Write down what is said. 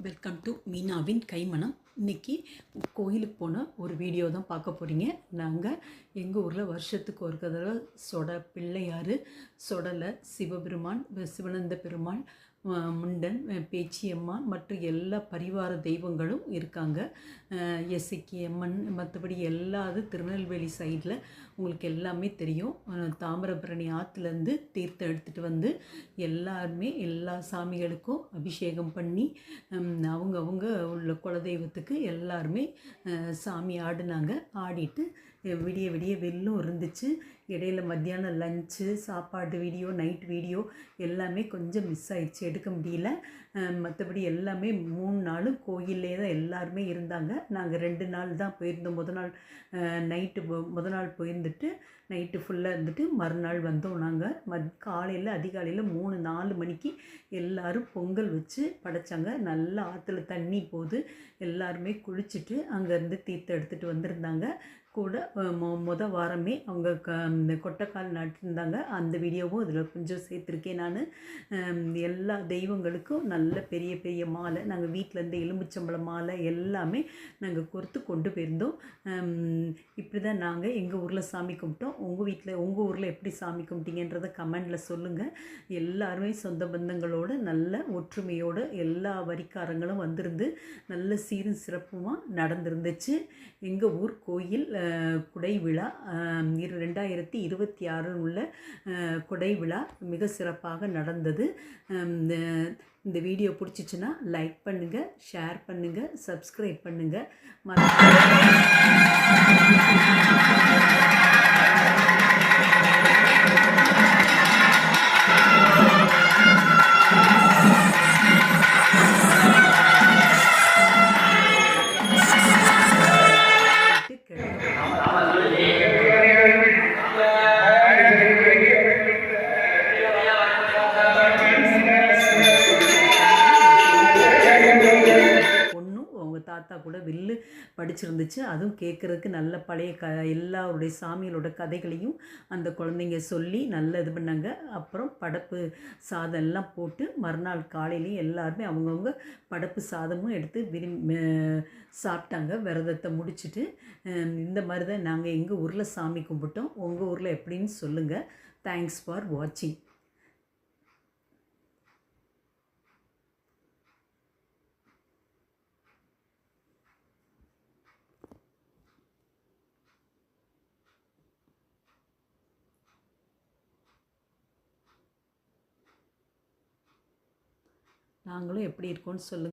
Welcome to மீனாவின் கைமணம். இன்றைக்கி கோயிலுக்கு போன ஒரு வீடியோ தான் பார்க்க போகிறீங்க. நாங்கள் எங்கள் ஊரில் வருஷத்துக்கு ஒரு தடவை பிள்ளையார், சொடலை, சிவபெருமான், சிவனந்த பெருமாள், முண்டன், பேச்சியம்மா மற்றும் எல்லா பரிவார தெய்வங்களும் இருக்காங்க. எசக்கி அம்மன், மற்றபடி திருநெல்வேலி சைடில் உங்களுக்கு எல்லாமே தெரியும். தாமிரபரணி ஆற்றுலேருந்து தீர்த்தம் எடுத்துகிட்டு வந்து எல்லாருமே எல்லா சாமிகளுக்கும் அபிஷேகம் பண்ணி அவங்க உள்ள குலதெய்வத்துக்கு எல்லாருமே சாமி ஆடினாங்க. ஆடிட்டு விடிய விடிய வெல்லும் இருந்துச்சு. இடையில மத்தியானம் லஞ்சு சாப்பாடு வீடியோ, நைட் வீடியோ எல்லாமே கொஞ்சம் மிஸ் ஆயிடுச்சு, எடுக்க முடியல. மற்றபடி எல்லாமே 3 நாளும் கோயிலே தான் எல்லாருமே இருந்தாங்க. நாங்கள் 2 நாள் தான் போயிருந்தோம். முத நாள் போயிருந்துட்டு நைட்டு ஃபுல்லாக இருந்துட்டு மறுநாள் வந்தோம். நாங்கள் காலையில் அதிகாலையில் 3-4 மணிக்கு எல்லோரும் பொங்கல் வச்சு படைச்சாங்க. நல்லா ஆற்றுல தண்ணி போகுது. எல்லாருமே குளிச்சுட்டு அங்கேருந்து தீர்த்தம் எடுத்துகிட்டு வந்திருந்தாங்க. கூட வாரமே அவங்க இந்த கொட்டைக்கால் நட்டிருந்தாங்க. அந்த வீடியோவும் இதில் கொஞ்சம் சேர்த்துருக்கேன் நான். எல்லா தெய்வங்களுக்கும் நல்ல பெரிய பெரிய மாலை, நாங்கள் வீட்டிலேருந்து எலுமிச்சம்பழம் மாலை எல்லாமே நாங்கள் கொறுத்து கொண்டு போயிருந்தோம். இப்படி தான் நாங்கள் எங்கள் ஊரில் சாமி கும்பிட்டோம். உங்கள் ஊரில் எப்படி சாமி கும்பிட்டீங்கன்றதை கமெண்டில் சொல்லுங்கள். எல்லாருமே சொந்த பந்தங்களோடு நல்ல ஒற்றுமையோடு எல்லா வரிக்காரங்களும் வந்திருந்து நல்ல சீரும் சிறப்புமாக நடந்திருந்துச்சு. எங்கள் ஊர் கோயில் குடை விழா 2026 உள்ள குடை விழா மிக சிறப்பாக நடந்தது. இந்த வீடியோ பிடிச்சிச்சின்னா லைக் பண்ணுங்கள், ஷேர் பண்ணுங்கள், சப்ஸ்கிரைப் பண்ணுங்கள். தாத்தா கூட வில்லு படிச்சிருந்துச்சு. அதுவும் கேட்குறதுக்கு நல்ல பழைய எல்லாருடைய சாமிகளோட கதைகளையும் அந்த குழந்தைங்க சொல்லி நல்ல இது பண்ணாங்க. அப்புறம் படப்பு சாதம் எல்லாம் போட்டு மறுநாள் காலையிலையும் எல்லாருமே அவங்கவுங்க படப்பு சாதமும் எடுத்து சாப்பிட்டாங்க விரதத்தை முடிச்சுட்டு. இந்த மாதிரி தான் நாங்கள் எங்கள் ஊரில் சாமி கும்பிட்டோம். உங்கள் ஊரில் எப்படின்னு சொல்லுங்கள். தேங்க்ஸ் ஃபார் வாட்சிங். நாங்களும் எப்படி இருக்கோன்னு சொல்லுங்கள்.